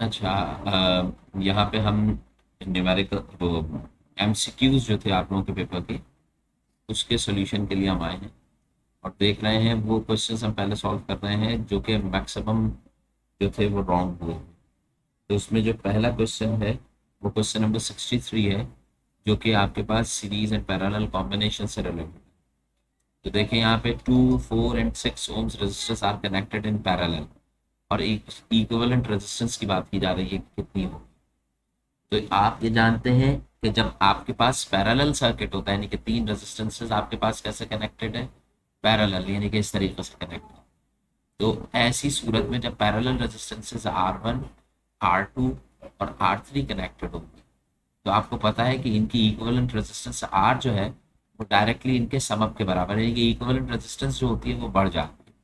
अच्छा, यहाँ पे हम न्यूमेरिकल वो एमसीक्यूज जो थे आप लोगों के पेपर के, उसके सॉल्यूशन के लिए हम आए हैं और देख रहे हैं वो क्वेश्चंस हम पहले सॉल्व कर रहे हैं जो कि मैक्सिमम जो थे वो रॉन्ग हुए। तो उसमें जो पहला क्वेश्चन है वो क्वेश्चन नंबर 63 है, जो कि आपके पास सीरीज एंड पैरेलल कॉम्बिनेशन से रिलेटेड। तो देखें यहाँ पे 2, 4 and 6 ohms resistors are connected in parallel और एक इक्विवेलेंट रेजिस्टेंस की बात की जा रही है कि कितनी हो। तो आप ये जानते हैं कि जब आपके पास पैरेलल सर्किट होता है यानी कि तीन रेजिस्टेंसेस आपके पास कैसे कनेक्टेड है, पैरेलल यानी कि इस तरीके से कनेक्ट। तो ऐसी सूरत में जब पैरेलल रेजिस्टेंसेस R1, R2 और R3 कनेक्टेड होंगे तो आपको पता है कि इनकी इक्विवेलेंट रेजिस्टेंस R जो है वो डायरेक्टली इनके समअप के बराबर है, यानी कि इक्विवेलेंट रेजिस्टेंस जो होती है वो बढ़ जाती है।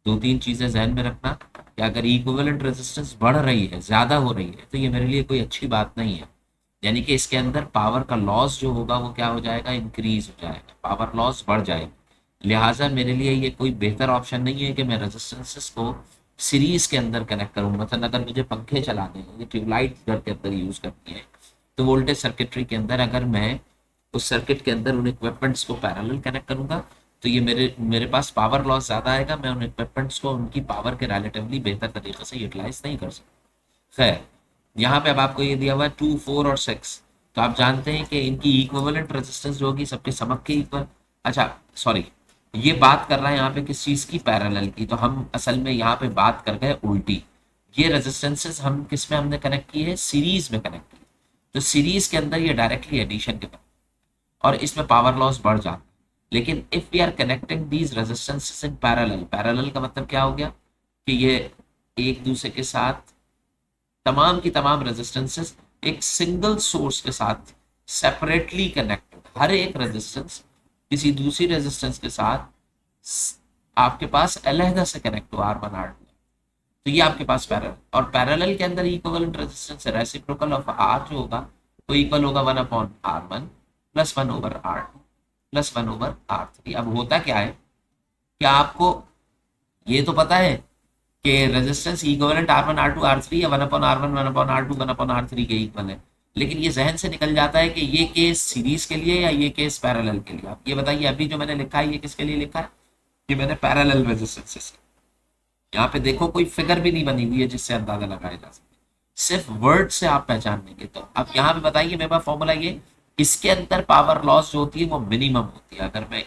दो तीन चीजें जहन में रखना कि अगर इक्विवेलेंट रेजिस्टेंस बढ़ रही है, ज्यादा हो रही है, तो ये मेरे लिए कोई अच्छी बात नहीं है। यानी कि इसके अंदर पावर का लॉस जो होगा वो क्या हो जाएगा, इंक्रीज हो जाएगा, पावर लॉस बढ़ जाएगी। लिहाजा मेरे लिए ये कोई बेहतर ऑप्शन नहीं है कि मैं रेजिस्टेंसेस को सीरीज के अंदर कनेक्ट करूँ। मतलब अगर मुझे पंखे चलाने हैं, ये ट्यूबलाइट घर के अंदर यूज करती है, तो वोल्टेज सर्किटरी के अंदर अगर मैं उस सर्किट के अंदर उन इक्विपमेंट्स को पैरेलल कनेक्ट करूंगा तो ये मेरे मेरे पास पावर लॉस ज़्यादा आएगा। मैं उन इक्विपमेंट्स को उनकी पावर के रिलेटिवली बेहतर तरीके से यूटिलाइज नहीं कर सकता। खैर, यहाँ पे अब आपको ये दिया हुआ है 2, 4 और 6। तो आप जानते हैं कि इनकी इक्विवेलेंट रेजिस्टेंस जो होगी सबके समक के इक्वल। अच्छा सॉरी, ये बात कर रहा है यहाँ पे किस चीज़ की, पैरेलल की। तो हम असल में यहाँ पे बात कर गए उल्टी। ये रेजिस्टेंसेस हम किस में हमने कनेक्ट की है, सीरीज में कनेक्ट की। तो सीरीज के अंदर ये डायरेक्टली एडिशन के और इसमें पावर लॉस बढ़ जाता है। लेकिन if we are connecting these resistances in parallel, parallel का मतलब क्या हो गया कि ये एक दूसरे के साथ तमाम की तमाम रेजिस्टेंसेस एक सिंगल सोर्स के साथ सेपरेटली कनेक्टेड, हर एक रेजिस्टेंस किसी दूसरी रेजिस्टेंस के साथ आपके पास अलहदा से कनेक्ट हो, R1 R2। तो ये आपके पास पैरेलल, और पैरेलल के अंदर इक्विवेलेंट रेजिस्टेंस है, रेसिप्रोकल ऑफ R जो होगा वो इक्वल होगा 1/R1 plus 1/R2 plus 1/R3। अब होता क्या है कि आपको ये तो पता है कि resistance equivalent R1 R2 R3 या 1/R1 1/R2 1/R3 के इक्वल है। लेकिन ये जहन से निकल जाता है कि ये केस सीरीज के लिए या ये केस पैरेलल के लिए। आप ये बताइए, अभी जो मैंने लिखा है ये किसके लिए लिखा है, ये मैंने पैरेलल रेजिस्टेंसेस। यहाँ पे देखो कोई फिगर भी नहीं बनी हुई है जिससे अंदाजा लगाया जा सके, सिर्फ वर्ड से आप पहचान लेंगे। तो अब यहाँ पे बताइए मेरे पास फॉर्मूला ये, इसके अंदर पावर लॉस जो होती है वो मिनिमम होती है। अगर मैं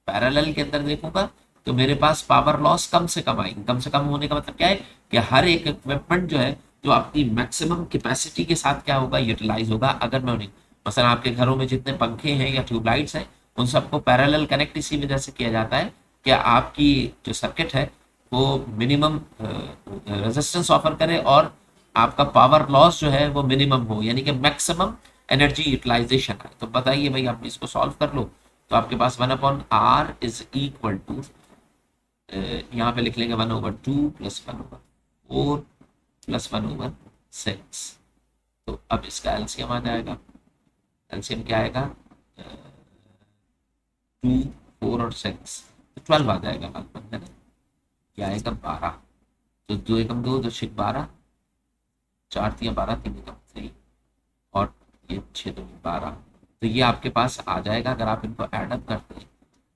पैरेलल के अंदर देखूंगा तो मेरे पास पावर लॉस कम से कम आएगी। कम से कम होने का मतलब क्या है कि हर एक इक्विपमेंट जो है जो अपनी मैक्सिमम कैपेसिटी के साथ क्या होगा, यूटिलाइज होगा। अगर मैं उन्हें मसलन आपके घरों में जितने पंखे हैं या ट्यूबलाइट्स हैं उन सबको पैरेलल कनेक्ट इसी वजह से किया जाता है कि आपकी जो सर्किट है वो मिनिमम रेजिस्टेंस ऑफर करे और आपका पावर लॉस जो है वो मिनिमम हो, यानी कि मैक्सिमम एनर्जी यूटिलाइजेशन है। तो बताइए भाई, आप इसको सॉल्व कर लो तो आपके पास 1/R इज इक्वल टू, यहाँ पे लिख लेंगे 1/2 प्लस 1/4 प्लस 1/6। तो अब इसका एलसीएम आ जाएगा। एलसीएम क्या आएगा, 2, 4 और 6, तो 12 आ जाएगा लगभग, है ना। क्या आएगा 12। तो 2 एकम 2, 2 6 12, 4 3 12, 3 एकम 3 और ये 6 2 12। तो ये आपके पास आ जाएगा। अगर आप इनको एडअप करते हैं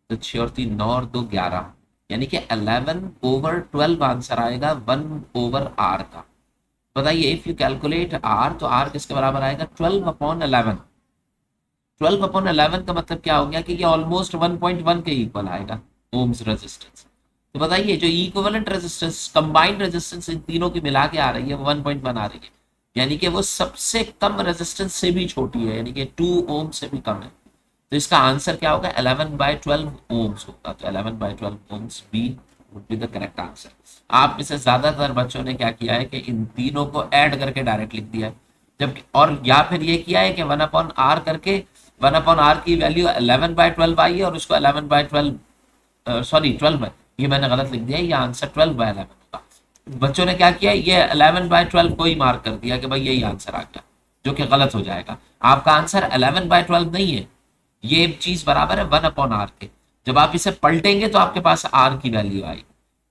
तो 6 और 3 9 और 2 11, यानी कि 11/12 आंसर आएगा 1/R का। बताइए इफ यू कैलकुलेट R तो R किसके बराबर आएगा, 12/11। 12/11 का मतलब क्या हो गया कि ये ऑलमोस्ट 1.1 के इक्वल आएगा ओम्स रेजिस्टेंस। तो बताइए जो equivalent resistance, combined resistance in तीनों की मिला के आ रही है वो 1.1 आ रही है, यानी कि वो सबसे कम रेजिस्टेंस से भी छोटी है, यानी कि 2 ओम से भी कम है। तो इसका आंसर क्या होगा, 11/12 ओम्स होगा। तो 11/12 ohms B would be the correct answer. आप में से ज्यादातर बच्चों ने क्या किया है कि इन तीनों को ऐड करके डायरेक्ट लिख दिया है, जब और या फिर ये किया है कि 1/R करके 1/R की वैल्यू 11/12 आई है और उसको 11/12 सॉरी 12, ये मैंने गलत लिख दिया है, ये आंसर 12/11 होगा। बच्चों ने क्या किया, ये 11/12 को ही मार्क कर दिया कि भाई यही आंसर आ गया, जो कि गलत हो जाएगा। आपका आंसर 11/12 नहीं है, ये चीज बराबर है 1/R के। जब आप इसे पलटेंगे तो आपके पास R की वैल्यू आई,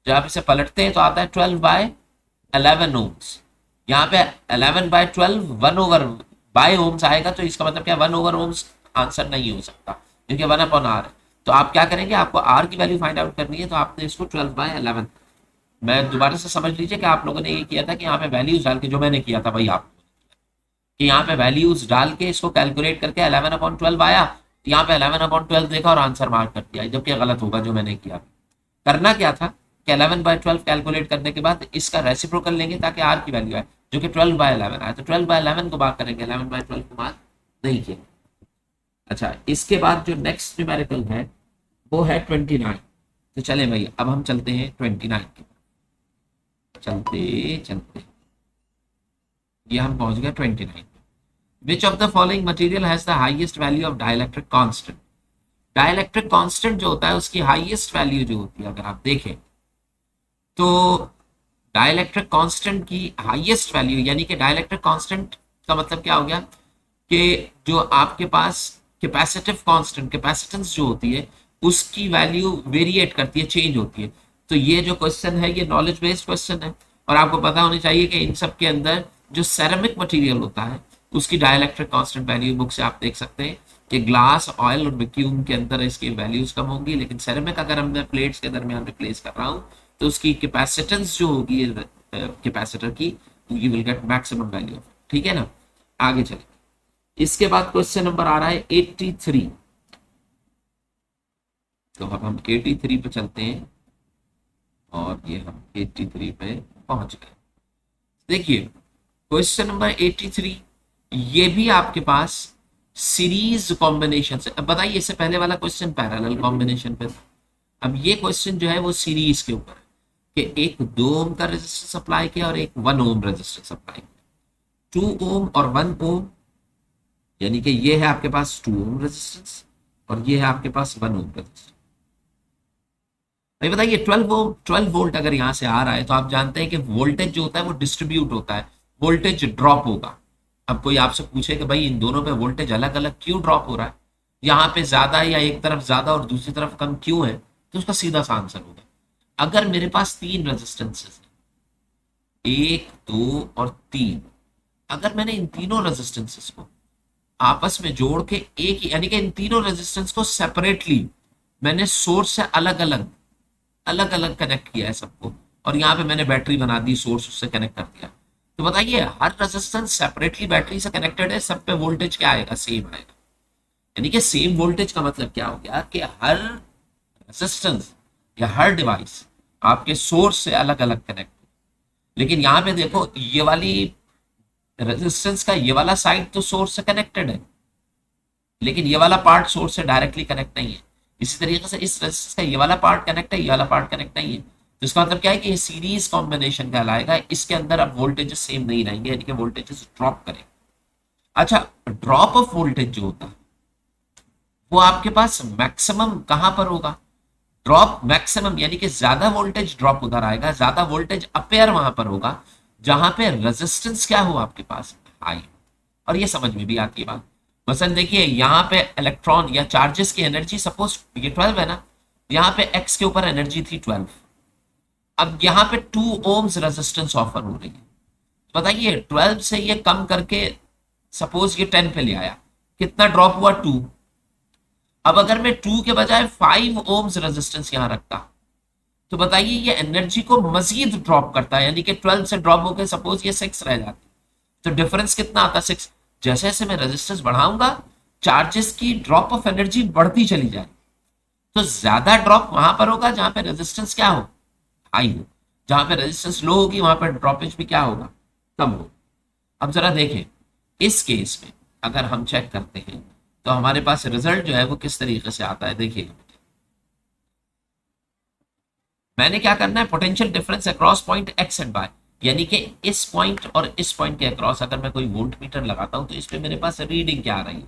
जब आप इसे पलटते हैं तो आता है 12/11 ओम्स। यहाँ पे 11/12 1/ओम्स आएगा, तो इसका मतलब क्या 1/ओम्स आंसर नहीं हो सकता, क्योंकि 1/r है। तो आप क्या करेंगे, आपको r की वैल्यू फाइंड आउट करनी है, तो आपने इसको 12/11, मैं दोबारा से समझ लीजिए कि आप लोगों ने ये किया था कि यहाँ पे वैल्यूज डाल के, जो मैंने किया था वही आप, कि यहाँ पे वैल्यूज डाल के इसको कैलकुलेट करके 11/12 आया, तो यहाँ पे 11/12 देखा और आंसर मार्क कर दिया, जबकि गलत होगा जो मैंने किया। करना क्या था कि 11/12 कैलकुलेट करने के बाद इसका रेसिप्रोकल लेंगे ताकि आर की वैल्यू आए, जो कि 12/11 आया, तो 12/11 को बात करेंगे, 11/12 को बात नहीं किया। अच्छा, इसके बाद जो नेक्स्ट न्यूमेरिकल है वो है 29। तो चले भाई, अब हम चलते हैं 29 के, चलते चलते ये हम पहुंच गए 29। Which of the following material has the highest value of dielectric constant. Dielectric constant जो होता है उसकी हाईएस्ट वैल्यू जो होती है, अगर आप देखें तो डाइलेक्ट्रिक कांस्टेंट की हाईएस्ट वैल्यू, यानी कि डाइलेक्ट्रिक कांस्टेंट का मतलब क्या हो गया कि जो आपके पास कैपेसिटिव कांस्टेंट, कैपेसिटेंस जो होती है उसकी वैल्यू वेरिएट करती है, चेंज होती है। तो ये जो क्वेश्चन है ये नॉलेज बेस्ड क्वेश्चन है, और आपको पता होनी चाहिए कि इन सब के अंदर जो सेरेमिक मटेरियल होता है उसकी डाइलेक्ट्रिक कांस्टेंट वैल्यू बुक से आप देख सकते हैं कि ग्लास, ऑयल और वैक्यूम के अंदर इसकी वैल्यूज कम होंगी, लेकिन सेरेमिक अगर हमने प्लेट्स के दरमियान रिप्लेस कर रहा हूँ तो उसकी कैपेसिटेंस जो होगी कैपेसिटर की, you will get maximum value. ठीक है ना, आगे चले। इसके बाद क्वेश्चन नंबर आ रहा है 83। तो अब हम 83 पे चलते हैं, और ये हम 83 पे पहुंच गए। देखिए क्वेश्चन नंबर 83, ये भी आपके पास सीरीज कॉम्बिनेशन से, अब बताइए इससे पहले वाला क्वेश्चन पैरेलल कॉम्बिनेशन पे था, अब ये क्वेश्चन जो है वो सीरीज के ऊपर है कि एक 2 ओम का रेजिस्टेंस सप्लाई किया और एक 1 ओम रेजिस्टेंस सप्लाई किया, 2 ओम और 1 ओम, यानी कि ये है आपके पास 2 ओम रेजिस्टेंस और ये है आपके पास 1 ओम रेजिस्टेंस। भाई बताइए 12 वोल्ट अगर यहाँ से आ रहा है तो आप जानते हैं कि वोल्टेज जो होता है वो डिस्ट्रीब्यूट होता है, वोल्टेज ड्रॉप होगा। अब कोई आपसे पूछे कि भाई इन दोनों पे वोल्टेज अलग अलग क्यों ड्रॉप हो रहा है, यहाँ पे ज्यादा या एक तरफ ज्यादा और दूसरी तरफ कम क्यों है, तो उसका सीधा सा आंसर होगा, अगर मेरे पास 3 रेजिस्टेंसेस है, 1 2 और 3, अगर मैंने इन तीनों रेजिस्टेंसेस को आपस में जोड़ के एक, यानी कि इन तीनों रेजिस्टेंस को सेपरेटली मैंने सोर्स से अलग अलग कनेक्ट किया है सबको, और यहाँ पे मैंने बैटरी बना दी, सोर्स उससे कनेक्ट कर दिया, तो बताइए हर रेजिस्टेंस सेपरेटली बैटरी से कनेक्टेड है, सब पे वोल्टेज क्या आएगा, सेम आएगा। यानी कि सेम वोल्टेज का मतलब क्या हो गया कि हर रेजिस्टेंस या हर डिवाइस आपके सोर्स से अलग अलग कनेक्ट। लेकिन यहाँ पे देखो ये वाली रेजिस्टेंस का ये वाला साइड तो सोर्स से कनेक्टेड है, लेकिन ये वाला पार्ट सोर्स से डायरेक्टली कनेक्ट नहीं है। इसी तरीके से इस रेजिस्टेंस का ये वाला पार्ट कनेक्ट है, ये वाला पार्ट कनेक्ट नहीं है, तो इसका मतलब क्या है कि ये सीरीज कॉम्बिनेशन कहलाएगा, इसके अंदर अब वोल्टेजेस सेम नहीं रहेंगे, यानी कि वोल्टेजेस ड्रॉप करेंगे। अच्छा, ड्रॉप ऑफ वोल्टेज जो होता है वो आपके पास मैक्सिमम कहां पर होगा, ड्रॉप मैक्सिमम, यानी कि ज्यादा वोल्टेज ड्रॉप उधर आएगा, ज्यादा वोल्टेज अपेयर वहां पर होगा जहां पे रेजिस्टेंस क्या हो आपके पास, हाई। और ये समझ में भी आती है बात। मसलन देखिए यहाँ पे इलेक्ट्रॉन या चार्जेस की एनर्जी सपोज ये 12 है ना, यहाँ पे एक्स के ऊपर एनर्जी थी 12, अब यहाँ पे 2 ओम्स रेजिस्टेंस ऑफर हो रही है, बताइए 12 से ये कम करके सपोज ये 10 पे ले आया, कितना ड्रॉप हुआ 2। अब अगर मैं 2 के बजाय 5 ओम्स रेजिस्टेंस यहाँ रखता, तो बताइए ये एनर्जी को मजीद ड्रॉप करता है, यानी कि 12 से ड्रॉप होकर सपोज ये 6 रह जाती, तो डिफरेंस कितना आता, 6। जैसे जैसे मैं रेजिस्टेंस बढ़ाऊंगा चार्जेस की ड्रॉप ऑफ एनर्जी बढ़ती चली जाए, तो ज्यादा ड्रॉप वहां पर होगा जहां पे रेजिस्टेंस क्या हो, हाई हो, जहां पे रेजिस्टेंस लो होगी वहां पर ड्रॉपेज भी क्या होगा, कम हो। अब जरा देखें इस केस में अगर हम चेक करते हैं तो हमारे पास रिजल्ट जो है वो किस तरीके से आता है, देखिए मैंने क्या करना है, potential difference across point X and Y, यानी कि इस पॉइंट और इस पॉइंट के अक्रॉस अगर मैं कोई वोल्ट मीटर लगाता हूं तो इस पे मेरे पास रीडिंग क्या आ रही है।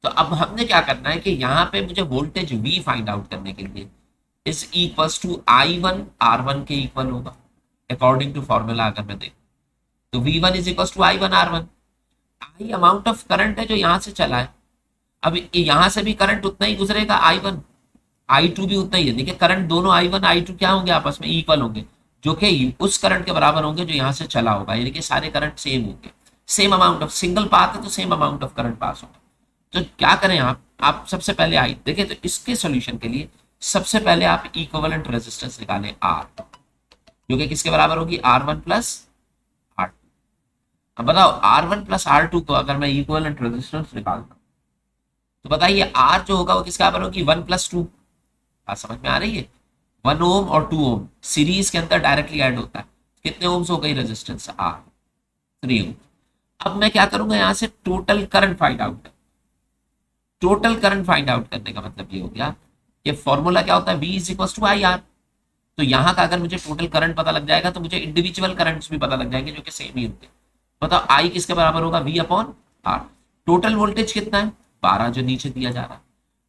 तो अब हमने क्या करना है कि यहाँ पे मुझे वोल्टेज V फाइंड आउट करने के लिए is equals to I1 R1 के इक्वल होगा, अकॉर्डिंग टू फॉर्मूला अगर मैं देखूं तो V1 is equals to I1 R1। I amount of current है जो यहाँ से चला है, अब यहाँ से भी करंट उतना ही गुजरेगा I1, I2 भी उतना ही है, देखिए करंट दोनों I1 I2 क्या होंगे आपस में इक्वल होंगे, जो कि उस करंट के बराबर होंगे जो यहाँ से चला होगा, यानी कि सारे करंट सेम होंगे, same amount of, single path है तो same amount of current pass होगा। तो क्या करें आप सबसे पहले आई देखिए, तो इसके सॉल्यूशन के लिए सबसे पहले आप इक्विवेलेंट रेजिस्टेंस निकालें आर, जो कि किसके बराबर होगी, R1 प्लस R2। अब बताओ R1 प्लस R2 को अगर मैं इक्विवेलेंट रेजिस्टेंस निकालता हूं तो बताइए R जो होगा वो किसके बराबर होगी, 1+2। बात समझ में आ रही है, 1 ओम और 2 ओम सीरीज के अंदर डायरेक्टली ऐड होता है, कितने ओम्स हो गई रेजिस्टेंस, R 3 ओम। अब मैं क्या करूंगा, यहां से total current find out, total current find out करने का मतलब ये हो गया कि फॉर्मूला क्या होता है, V is equal to I R. तो यहाँ का अगर मुझे टोटल करंट पता लग जाएगा तो मुझे इंडिविजुअल करंट्स भी पता लग जाएंगे जो कि सेम ही होंगे। बताओ आई किसके बराबर होगा, V upon R. Total voltage कितना है, 12 जो नीचे दिया जा रहा है।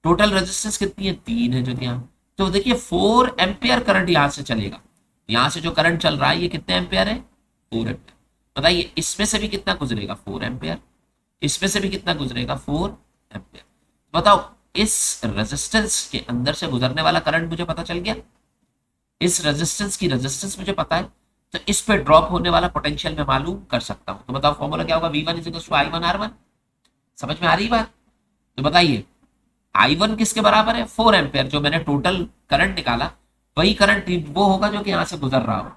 टोटल रेजिस्टेंस कितनी है, 3 है जो दिया। तो देखिए 4 एम्पियर करंट यहाँ से चलेगा, यहाँ से जो करंट चल रहा है ये कितने एम्पियर है, 4 एम्पियर। बताइए इसमें से भी कितना गुजरेगा, 4 एम्पियर, इसमें से भी कितना गुजरेगा, 4 एम्पियर। बताओ इस रेजिस्टेंस के अंदर से गुजरने वाला करंट मुझे पता चल गया, इस रेजिस्टेंस की रेजिस्टेंस मुझे पता है, तो इस पे ड्रॉप होने वाला पोटेंशियल मैं मालूम कर सकता हूं। तो बताओ फॉर्मूला क्या होगा, V1 is equal to I1R1। समझ में आ रही बात। तो बताइए I1 किसके बराबर है, 4 एम्पियर, जो मैंने टोटल करंट निकाला वही करंट वो होगा जो कि यहां से गुजर रहा हो।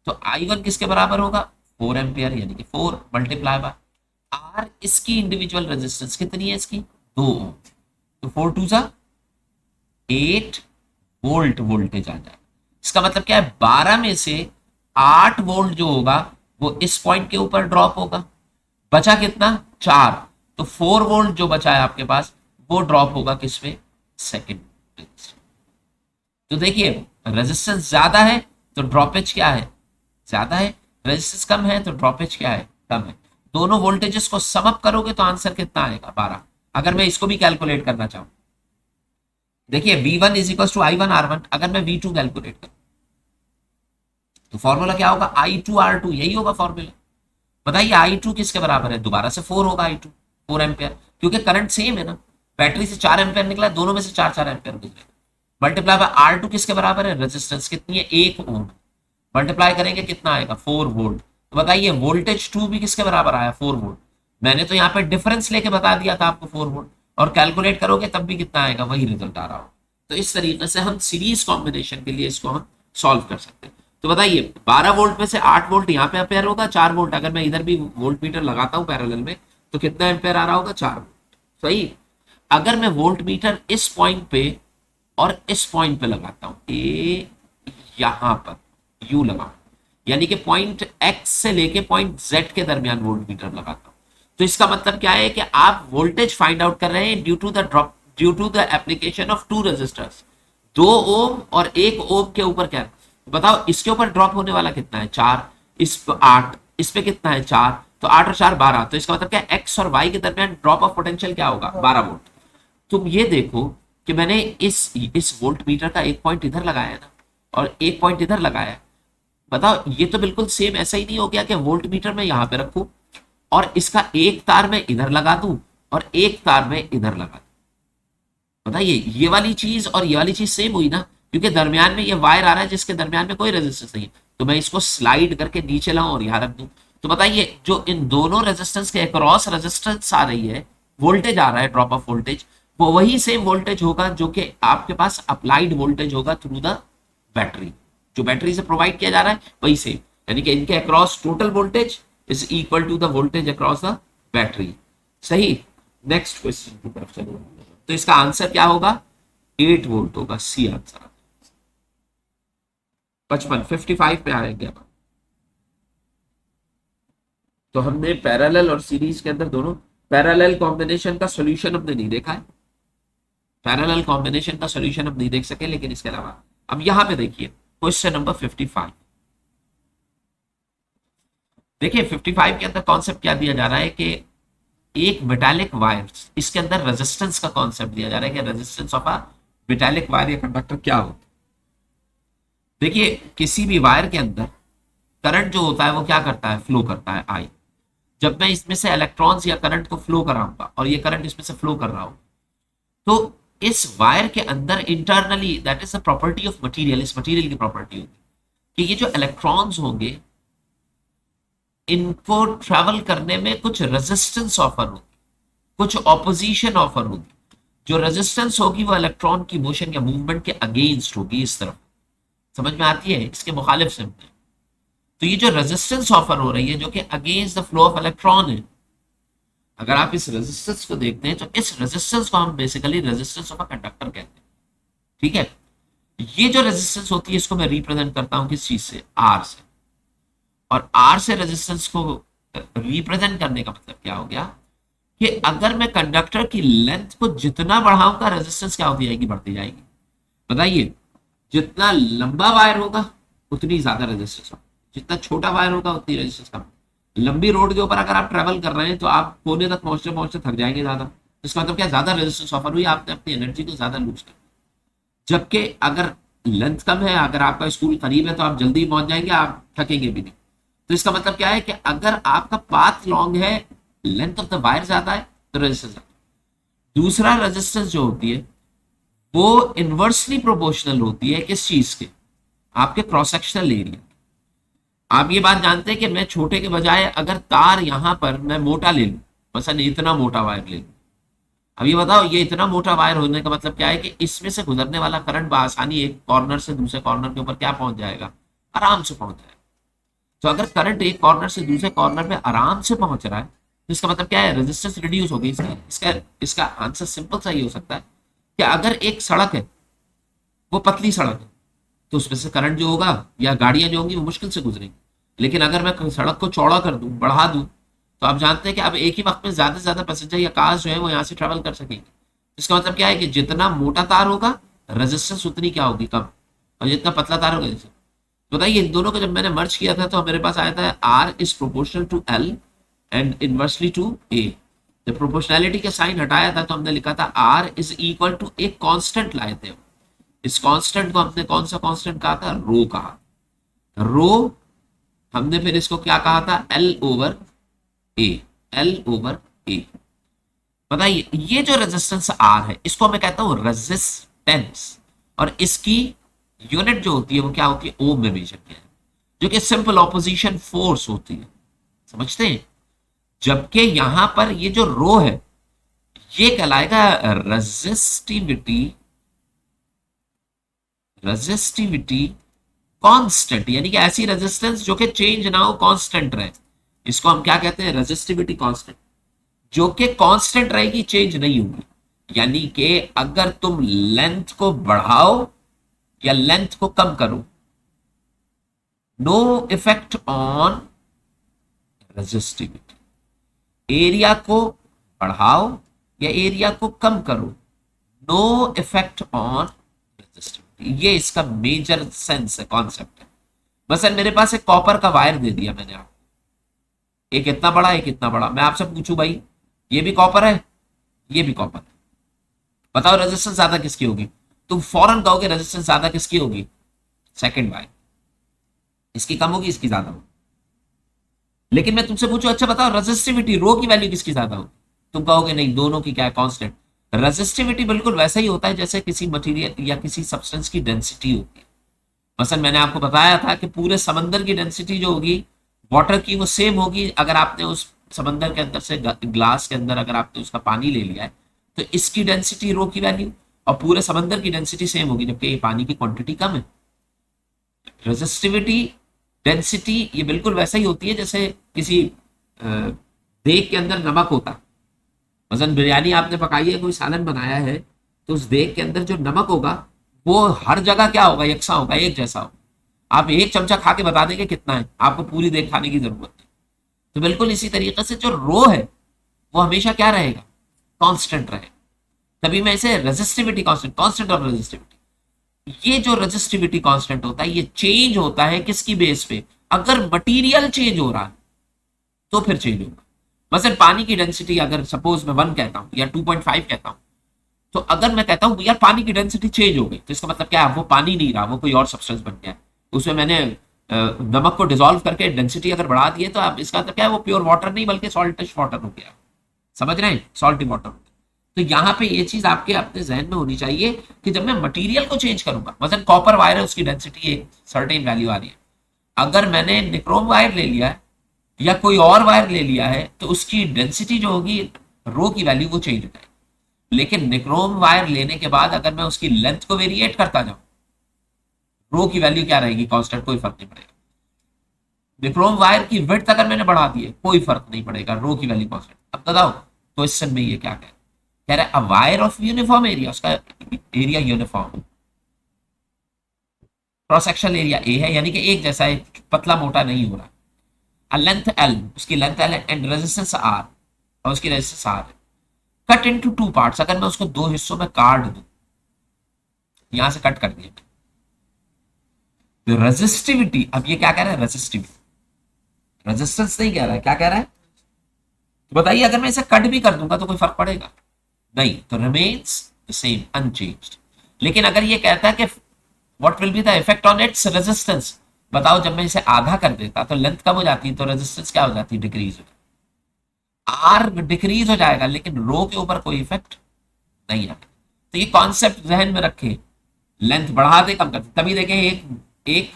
तो I1 किसके बराबर होगा, 4 एम्पियर, यानी कि 4 मल्टीप्लाई बाय R, इसकी इंडिविजुअल रेजिस्टेंस कितनी है, इसकी 2 ओम। तो 4 2 जा 8 वोल्ट वोल्टेज आ जाए। इसका मतलब क्या है, 12 में से 8 वोल्ट जो होगा वो इस पॉइंट के ऊपर ड्रॉप होगा, बचा कितना, 4। तो 4 वोल्ट जो बचा है आपके पास वो ड्रॉप होगा किसमें, सेकंड। तो देखिए रेजिस्टेंस ज्यादा है तो ड्रॉपेज क्या है, ज्यादा है, रेजिस्टेंस कम है तो ड्रॉपेज क्या है, कम है। दोनों वोल्टेजेस को सम अप करोगे तो आंसर कितना आएगा, 12। अगर मैं इसको भी कैलकुलेट करना चाहूं, देखिए V1 is equal to I1R1, अगर मैं V2 कैलकुलेट करूं तो फॉर्मूला क्या होगा, I2R2, यही होगा फॉर्मूला। बताइए I2 किसके बराबर है, दोबारा से 4 होगा I2, 4 एम्पियर, क्योंकि करंट सेम है ना, बैटरी से 4 एम्पियर निकला, दोनों में से 4 एम्पियर गुजरे। मल्टीप्लाई बाय R2 किसके बराबर है, रेजिस्टेंस कितनी है, 1 ओम, मल्टीप्लाई करेंगे कितना आएगा, 4 वोल्ट। तो बताइए वोल्टेज 2 भी किसके बराबर आया, 4 वोल्ट। मैंने तो यहाँ पे डिफरेंस लेके बता दिया था आपको 4 वोल्ट, और कैलकुलेट करोगे तब भी कितना आएगा, वही रिजल्ट आ रहा हो। तो इस तरीके से हम सीरीज कॉम्बिनेशन के लिए इसको हम सॉल्व कर सकते हैं। तो बताइए 12 वोल्ट में से 8 वोल्ट यहाँ पे अपेयर होगा, 4 वोल्ट अगर मैं इधर भी वोल्ट मीटर लगाता हूँ पैरेलल में तो कितना एम्पेयर आ रहा होगा, 4 वोल्ट। सही। अगर मैं वोल्ट मीटर इस पॉइंट पे और इस पॉइंट पे लगाता हूँ, ए यहां पर यू लगाऊं, यानी कि पॉइंट एक्स से लेके पॉइंट जेड के दरमियान वोल्ट मीटर लगाता हूं, तो इसका मतलब क्या है कि आप वोल्टेज फाइंड आउट कर रहे हैं due to the drop, due to the application of 2 resistors, 2 ohm और 1 ओम के ऊपर क्या है, बताओ इसके ऊपर ड्रॉप होने वाला कितना है, 4, इस पर 8, इस पे कितना है, 4, तो 8 और 4 12। तो इसका मतलब क्या, एक्स और वाई के दरमियान ड्रॉप ऑफ पोटेंशियल क्या होगा, 12 वोल्ट। तुम ये देखो कि मैंने इस वोल्ट मीटर का एक पॉइंट इधर लगाया ना और एक पॉइंट इधर लगाया, बताओ ये तो बिल्कुल सेम ऐसा ही नहीं हो गया कि वोल्ट मीटर में यहां पे रखूं और इसका एक तार में इधर लगा दूं और एक तार में इधर लगा दूं। बताइए ये वाली चीज और ये वाली चीज सेम हुई ना, क्योंकि दरमियान में ये वायर आ रहा है जिसके दरमियान में कोई रेजिस्टेंस नहीं है, तो मैं इसको स्लाइड करके नीचे लाऊं और यहां रख दूं। तो बताइए जो इन दोनों रेजिस्टेंस के अक्रॉस रेजिस्टेंस आ रही है, वोल्टेज आ रहा है, ड्रॉप ऑफ वोल्टेज, वो वही सेम वोल्टेज होगा जो कि आपके पास अप्लाइड वोल्टेज होगा थ्रू द बैटरी, जो बैटरी से प्रोवाइड किया जा रहा है वही सेम, यानी कि इनके across total voltage is equal to the voltage across the battery. सही। नेक्स्ट क्वेश्चन की तरफ चलो, तो इसका आंसर क्या होगा, 8 वोल्ट होगा, सी आंसर। 55 पे आएंगे अब। तो हमने पैरेलल और सीरीज के अंदर दोनों, पैरेलल कॉम्बिनेशन का सॉल्यूशन हमने नहीं देखा है, पैरेलल कॉम्बिनेशन का सॉल्यूशन हम नहीं देख सके, लेकिन इसके अलावा अब यहां पे देखिए क्वेश्चन नंबर 55। देखिए 55 के अंदर कॉन्सेप्ट क्या दिया जा रहा है कि एक मेटालिक वायर, इसके अंदर रेजिस्टेंस का कॉन्सेप्ट दिया जा रहा है कि resistance of a metallic wire या कंडक्टर क्या होता है। देखिए किसी भी वायर के अंदर करंट जो होता है वो क्या करता है, फ्लो करता है, आई। जब मैं इसमें से इलेक्ट्रॉन्स या करंट को फ्लो कराऊंगा और ये करंट इसमें से फ्लो कर रहा हो, तो इस वायर के अंदर internally, that is the property of material, इस मटेरियल की प्रॉपर्टी होगी कि ये जो इलेक्ट्रॉन्स होंगे इनको ट्रैवल करने में कुछ रेजिस्टेंस ऑफर होगी, कुछ ऑपोजिशन ऑफर होगी। जो रेजिस्टेंस होगी वो इलेक्ट्रॉन की मोशन या मूवमेंट के अगेंस्ट होगी, इस तरफ। समझ में आती है? इसके मुखालिफ सिम्बल। तो ये जो रेजिस्टेंस ऑफर हो रही है जो कि against the flow of electron है, अगर आप इस रेजिस्टेंस को देखते हैं तो इस रेजिस्टेंस को हम basically resistance of a conductor कहते हैं। ठीक है, ये जो रेजिस्टेंस होती है इसको मैं रिप्रेजेंट करता हूं किस चीज से? आर से। और आर से रेजिस्टेंस को रिप्रेजेंट करने का मतलब क्या हो गया कि अगर मैं कंडक्टर की लेंथ को जितना बढ़ाऊंगा रेजिस्टेंस क्या होती जाएगी? बढ़ती जाएगी। बताइए, जितना लंबा वायर होगा उतनी ज्यादा रेजिस्टेंस होगा, जितना छोटा वायर होगा उतनी रेजिस्टेंस कम। लंबी रोड के ऊपर अगर आप ट्रेवल कर रहे हैं तो आप कोने तक पहुंचते पहुंचते थक जाएंगे ज्यादा, इसका मतलब क्या? ज्यादा रेजिस्टेंस ऑफर हुई, आपने अपनी एनर्जी को ज्यादा लूज कर। जबकि अगर लेंथ कम है, अगर आपका स्कूल करीब है तो आप जल्दी पहुंच जाएंगे, आप थकेंगे भी नहीं। तो इसका मतलब क्या है कि अगर आपका पाथ लॉन्ग है, लेंथ ऑफ द वायर ज्यादा है, तो रेजिस्टेंस ज्यादा। दूसरा, रेजिस्टेंस जो होती है वो इनवर्सली प्रोपोर्शनल होती है किस चीज के? आपके क्रॉस सेक्शनल एरिया। आप ये बात जानते हैं कि मैं छोटे के बजाय अगर तार यहां पर मैं मोटा ले लूं, मसलन इतना मोटा वायर ले लूं, अब ये बताओ ये इतना मोटा वायर होने का मतलब क्या है कि इसमें से गुजरने वाला करंट बआसानी एक कॉर्नर से दूसरे कॉर्नर के ऊपर क्या पहुंच जाएगा? आराम से पहुंच जाएगा। तो अगर करंट एक कॉर्नर से दूसरे कॉर्नर पे आराम से पहुंच रहा है तो इसका मतलब क्या है? रेजिस्टेंस रिड्यूस हो गई। इसका आंसर सिंपल सा ही हो सकता है कि अगर एक सड़क है वो पतली सड़क है तो उसमें से करंट जो होगा या गाड़ियां जो होंगी वो मुश्किल से गुजरेंगी। लेकिन अगर मैं सड़क को चौड़ा कर दूं, बढ़ा दूं, तो आप जानते हैं कि अब एक ही वक्त में ज्यादा से ज्यादा पैसेंजर या कार जो है वो यहाँ से ट्रेवल कर सकेंगे। इसका मतलब क्या है कि जितना मोटा तार होगा रेजिस्टेंस उतनी क्या होगी? कम। और जितना पतला तार होगा जैसे, बताइए इन दोनों को जब मैंने मर्ज किया था तो मेरे पास आया था R is proportional to L and inversely to A. जब प्रोपोर्शनैलिटी का साइन हटाया था तो हमने लिखा था आर इज इक्वल टू एक कांस्टेंट लाए थे। इस कांस्टेंट को हमने कौन सा कांस्टेंट कहा था? रो कहा। रो हमने फिर इसको क्या कहा था? एल ओवर ए। एल ओवर ए। बताइए, ये जो रेजिस्टेंस आर है इसको मैं कहता हूं रेजिस्टेंस, और इसकी यूनिट जो होती है वो क्या होती है? ओम में मेजर किया है, जो कि सिंपल ऑपोजिशन फोर्स होती है। समझते हैं? जबकि यहां पर ये जो रो है ये कहलाएगा रेजिस्टिविटी। रेजिस्टिविटी कांस्टेंट, यानी कि ऐसी रेजिस्टेंस जो कि चेंज ना हो, कांस्टेंट रहे। इसको हम क्या कहते हैं? रेजिस्टिविटी कांस्टेंट, जो कि कांस्टेंट रहेगी, चेंज नहीं होगी। यानी कि अगर तुम लेंथ को बढ़ाओ या लेंथ को कम करो, no effect on resistivity. Area को बढ़ाओ या एरिया को कम करो, नो इफेक्ट ऑन रेजिस्टिविटी। ये इसका मेजर सेंस है, कॉन्सेप्ट है। मसलन मेरे पास एक कॉपर का वायर दे दिया मैंने आपको, एक इतना बड़ा एक इतना बड़ा। मैं आपसे पूछूं भाई ये भी कॉपर है ये भी कॉपर है, बताओ रेजिस्टेंस ज्यादा किसकी होगी? तुम फौरन कहोगे रेजिस्टेंस ज्यादा किसकी होगी? Second wire. इसकी कम होगी, इसकी ज्यादा होगी। लेकिन मैं तुमसे पूछूं अच्छा बताओ रेजिस्टिविटी, रो की वैल्यू किसकी ज्यादा होगी? तुम कहोगे नहीं, दोनों की क्या है? कांस्टेंट। रेजिस्टिविटी बिल्कुल वैसा ही होता है जैसे किसी मटेरियल या किसी सब्सटेंस की डेंसिटी होती है। मसलन मैंने आपको बताया था कि पूरे समंदर की डेंसिटी जो होगी वाटर की वो सेम होगी। अगर आपने उस समंदर के अंदर से ग्लास के अंदर अगर आपने उसका पानी ले लिया है तो इसकी डेंसिटी रो की वैल्यू और पूरे समंदर की डेंसिटी सेम होगी, जबकि ये पानी की क्वांटिटी कम है। रेजिस्टिविटी, डेंसिटी ये बिल्कुल वैसा ही होती है जैसे किसी देग के अंदर नमक होता। मसलन बिरयानी आपने पकाई है, कोई सालन बनाया है, तो उस देग के अंदर जो नमक होगा वो हर जगह क्या होगा? यकसा होगा, एक जैसा होगा। आप एक चमचा खा के बता देंगे कितना है, आपको पूरी देग खाने की जरूरत है। तो बिल्कुल इसी तरीके से जो रो है वो हमेशा क्या रहेगा? कांस्टेंट रहेगा। तभी मैं इसे resistivity constant, constant of resistivity. ये जो रेजिस्टिविटी कांस्टेंट होता है ये चेंज होता है किसकी बेस पे? अगर मटेरियल चेंज हो रहा है तो फिर चेंज होगा। मसलन पानी की डेंसिटी अगर सपोज मैं 1 कहता हूं या 2.5 कहता हूं, तो अगर मैं कहता हूं यार पानी की डेंसिटी चेंज हो गई, तो इसका मतलब क्या है? वो पानी नहीं रहा, वो कोई और सब्सटेंस बन गया। उसमें मैंने नमक को डिसॉल्व करके डेंसिटी अगर बढ़ा दिए तो आप इसका मतलब क्या है? वो प्योर वाटर नहीं बल्कि सॉल्टिश वाटर हो गया। समझ रहे हैं? Salty water. तो यहाँ पे ये चीज आपके अपने जहन में होनी चाहिए कि जब मैं मटेरियल को चेंज करूंगा, मतलब कॉपर वायर है उसकी डेंसिटी एक सर्टेन वैल्यू आ रही है, अगर मैंने निक्रोम वायर ले लिया है या कोई और वायर ले लिया है तो उसकी डेंसिटी जो होगी रो की वैल्यू वो चेंज हो जाएगी। लेकिन निक्रोम वायर लेने के बाद अगर मैं उसकी लेंथ को वेरिएट करता जाऊं, रो की वैल्यू क्या रहेगी, कांस्टेंट, कोई फर्क नहीं पड़ेगा। निक्रोम वायर की विड्थ अगर मैंने बढ़ा दी है, कोई फर्क नहीं पड़ेगा, रो की वैल्यू कांस्टेंट। अब बताओ क्वेश्चन में ये क्या कह रहा है, a wire of uniform area, उसका area uniform, cross sectional area A है, यानी कि एक जैसा है, पतला मोटा नहीं हो रहा। अ लेंथ एल, उसकी length L and resistance R, और उसकी रेजिस्टेंस आर है। कट इनटू टू पार्ट्स, अगर मैं उसको दो हिस्सों में काट दूं, यहां से कट कर दिया, रेजिस्टिविटी, अब ये क्या कह रहा है, रेजिस्टिविटी, रेजिस्टेंस नहीं कह रहा है, क्या कह रहा है, तो बताइए अगर मैं इसे कट भी कर दूंगा तो कोई फर्क पड़ेगा नहीं, तो रिमेन्स द सेम, अनचेंज्ड। लेकिन अगर ये कहता है कि what will be the effect on its resistance, बताओ जब मैं इसे आधा कर देता तो लेंथ कम हो जाती है, तो रेजिस्टेंस क्या हो जाती है, डिक्रीज हो जाती है, आर डिक्रीज हो जाएगा, लेकिन रो के ऊपर कोई इफेक्ट नहीं आएगा। तो ये कॉन्सेप्ट जहन में रखे, लेंथ बढ़ा दे कम कर दे, तभी देखें एक एक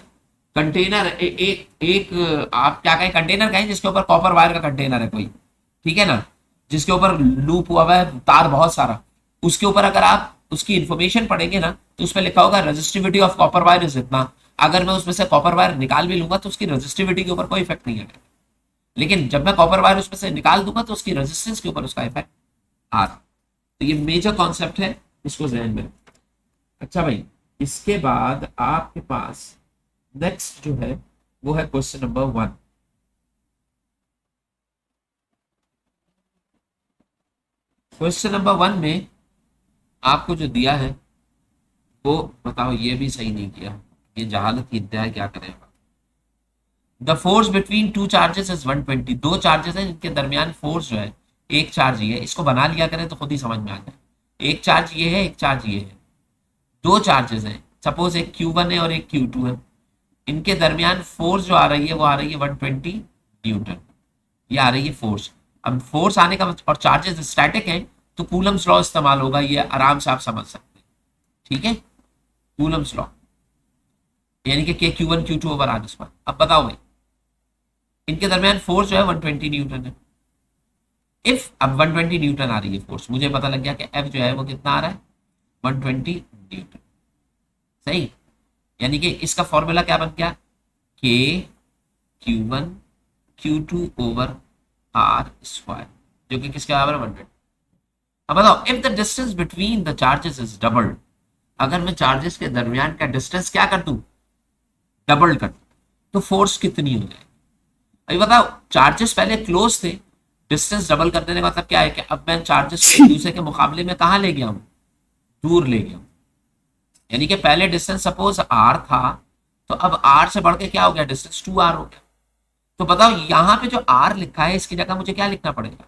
कंटेनर एक आप क्या कहें, कंटेनर कहें जिसके ऊपर कॉपर वायर का कंटेनर है कोई, ठीक है ना, जिसके ऊपर लूप हुआ हुआ है तार बहुत सारा, उसके ऊपर अगर आप उसकी इंफॉर्मेशन पढ़ेंगे ना तो उसमें लिखा होगा resistivity of copper wire is इतना। अगर मैं उसमें से कॉपर वायर निकाल भी लूंगा तो उसकी रेजिस्टिविटी के ऊपर कोई इफेक्ट नहीं आएगा, लेकिन जब मैं कॉपर वायर उसमें से निकाल दूंगा तो उसकी रेजिस्टेंस के ऊपर उसका इफेक्ट आ रहा। तो ये मेजर कॉन्सेप्ट है, इसको ध्यान में। अच्छा भाई, इसके बाद आपके पास नेक्स्ट जो है वो है क्वेश्चन नंबर 1। क्वेश्चन नंबर 1 में आपको जो दिया है वो बताओ, ये भी सही नहीं किया, ये जहालत की इंतहा है, क्या करेगा। The force between two charges is 120, दो चार्जेस हैं जिनके दरमियान फोर्स जो है, एक चार्ज ये है, इसको बना लिया करें तो खुद ही समझ में आ जाए। एक चार्ज ये है, एक चार्ज ये है, दो चार्जेस हैं, सपोज एक Q1 है और एक Q2 है, इनके दरमियान फोर्स जो आ रही है वो आ रही है 120 न्यूटन, ये आ रही है फोर्स। अब फोर्स आने का और चार्जेस स्टैटिक हैं तो कूलम्स लॉ इस्तेमाल होगा, ये आराम से आप समझ सकते हैं, ठीक है, कूलम्स लॉ, यानी कि Q1 Q2 over R square. अब बताओ भाई, इनके दरमियान फोर्स जो है 120 न्यूटन है। इफ अब 120 न्यूटन आ रही है फोर्स, मुझे पता लग गया कि एफ जो है वो कितना आ रहा है, 120 न्यूटन, सही। यानी कि इसका फॉर्मूला क्या बन गया, के Q1 Q2 over R square, जो कि किसके बराबर है, 120। अब बताओ, if the distance between the charges is doubled, अगर मैं चार्जेस के दरमियान का डिस्टेंस क्या कर दूं, डबल कर दूं, तो फोर्स कितनी हो जाएगी। अभी बताओ, चार्जेस पहले क्लोज थे, डिस्टेंस डबल कर देने का मतलब क्या है कि अब मैं चार्जेस को एक दूसरे के मुकाबले में कहां ले गया हूं, दूर ले गया हूं। यानी कि पहले डिस्टेंस सपोज आर था, तो अब आर से बढ़ के क्या हो गया, डिस्टेंस 2r हो गया। तो बताओ यहाँ पे जो आर लिखा है इसकी जगह मुझे क्या लिखना पड़ेगा,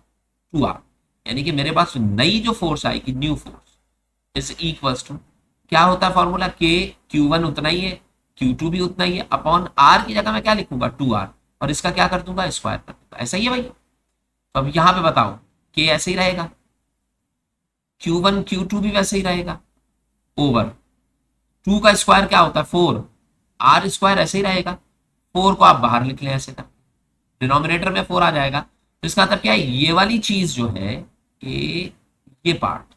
2r, यानी कि मेरे पास नई जो फोर्स आएगी, new force, is equals to, क्या होता है फॉर्मूला, के Q1 उतना ही है, Q2 भी उतना ही है, अपॉन आर की जगह मैं क्या लिखूंगा, 2r, और इसका क्या कर दूंगा, स्क्वायर कर दूंगा, ऐसा ही है भाई। तो अब यहाँ पे बताओ, के ऐसे ही रहेगा, Q1 Q2 भी वैसे ही रहेगा, ओवर 2 का स्क्वायर क्या होता है 4, आर स्क्वायर ऐसे ही रहेगा, 4 को आप बाहर लिख लें ऐसे का, डिनोमिनेटर में 4 आ जाएगा। तो इसका मतलब क्या है, ये वाली चीज जो है, ये पार्ट,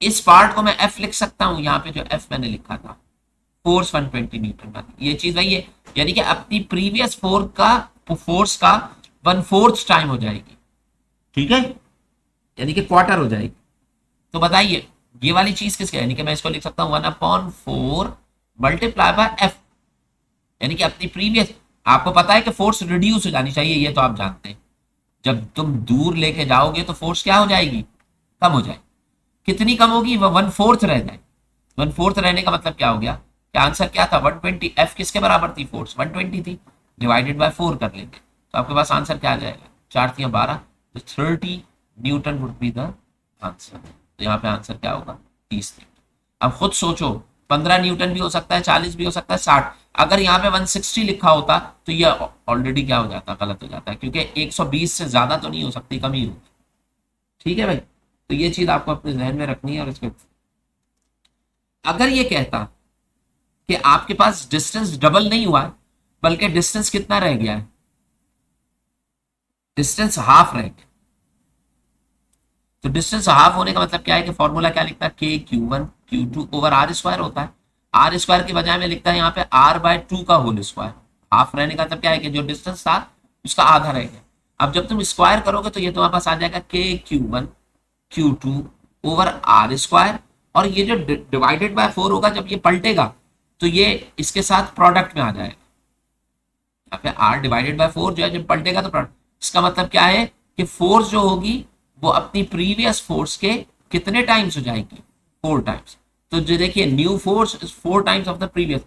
इस पार्ट को मैं एफ लिख सकता हूं, यहाँ पे जो एफ मैंने लिखा था, फोर्स 120 न्यूटन वाली ये चीज वही है, यानी कि अपनी प्रीवियस फोर्स का 1/4 टाइम हो जाएगी, ठीक है, यानी कि क्वार्टर हो जाएगी। तो बताइए ये वाली चीज किसके, यानी कि मैं इसको लिख सकता हूं 1/4 मल्टीप्लाई बाय एफ, यानी कि अपनी प्रीवियस, आपको पता है कि फोर्स रिड्यूस हो जानी चाहिए, ये तो आप जानते हैं, जब तुम दूर लेके जाओगे तो फोर्स क्या हो जाएगी, कम हो जाएगी। कितनी कम होगी, वह 1/4 रह जाए। 1/4 रहने का मतलब क्या हो गया, क्या आंसर क्या था, 120, एफ किसके बराबर थी, फोर्स 120 थी, डिवाइडेड बाय 4 कर लेंगे तो आपके पास आंसर क्या आ जाएगा, 4 3 12, तो 30 Newton would be the answer. तो यहाँ पे आंसर क्या होगा, 30 न्यूटन। अब खुद सोचो, 15 न्यूटन भी हो सकता है, 40 भी हो सकता है, 60, अगर यहाँ पे 160 लिखा होता तो ये ऑलरेडी क्या हो जाता, गलत हो जाता है, क्योंकि 120 से ज्यादा तो नहीं हो सकती, कम ही होगी, ठीक है भाई। तो ये चीज आपको अपने जहन में रखनी है। और इसके अगर ये कहता कि आपके पास डिस्टेंस डबल नहीं हुआ है, बल्कि डिस्टेंस कितना रह गया है, डिस्टेंस हाफ रह गया। तो डिस्टेंस हाफ होने का मतलब क्या है कि फॉर्मूला क्या लिखता है, K Q one Q two over R square होता है। आर स्क्वायर के बजाय में लिखता है यहाँ पे आर बाय टू का होल स्क्वायर। हाफ रहने का मतलब क्या है कि जो डिस्टेंस था उसका आधा रह गया। अब जब तुम स्क्वायर करोगे तो ये तुम्हारे पास आ जाएगा K Q one Q two over R square, और ये जो डिवाइडेड बाय फोर होगा जब ये पलटेगा तो ये इसके साथ प्रोडक्ट में आ जाएगा। यहाँ पे आर डिवाइडेड बाय फोर जो है जब पलटेगा तो प्रोडक्ट, इसका मतलब क्या है कि फोर्स जो होगी वो अपनी प्रीवियस फोर्स के कितने टाइम्स हो जाएगी, फोर टाइम्स। तो जो देखिए new force is four times of the previous.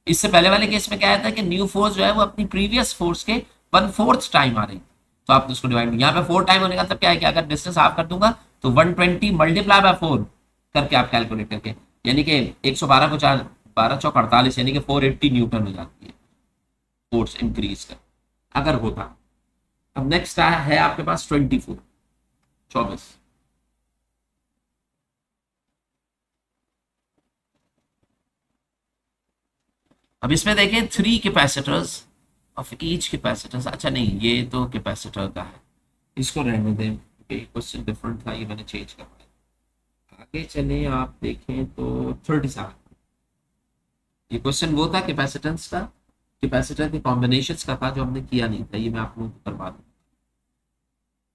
इससे पहले वाले केस में क्या आया था कि न्यू फोर्स जो है वो अपनी प्रीवियस फोर्स के वन फोर्थ टाइम आ रही, तो आप उसको डिवाइड, यहाँ पे फोर टाइम होने का मतलब क्या है कि अगर डिस्टेंस हाफ कर दूंगा तो 120 मल्टीप्लाई बाय फोर करके आप कैलकुलेट करके, यानी कि 112 को 4 12 चौक 48, यानी कि 480 न्यूटन हो जाती है फोर्स इंक्रीज कर अगर होता। अब नेक्स्ट है आपके पास 24। अब इसमें देखें three capacitors of each capacitors, अच्छा नहीं ये तो कैपेसिटर का है, इसको रहने दें क्वेश्चन डिफरेंट था, ये मैंने चेंज करवाया। आगे चले आप देखें तो 37, ये क्वेश्चन वो था कैपेसिटेंस का, कैपेसिटर के कॉम्बिनेशंस का था जो हमने किया नहीं था, ये मैं आप लोगों को करवा दूँ।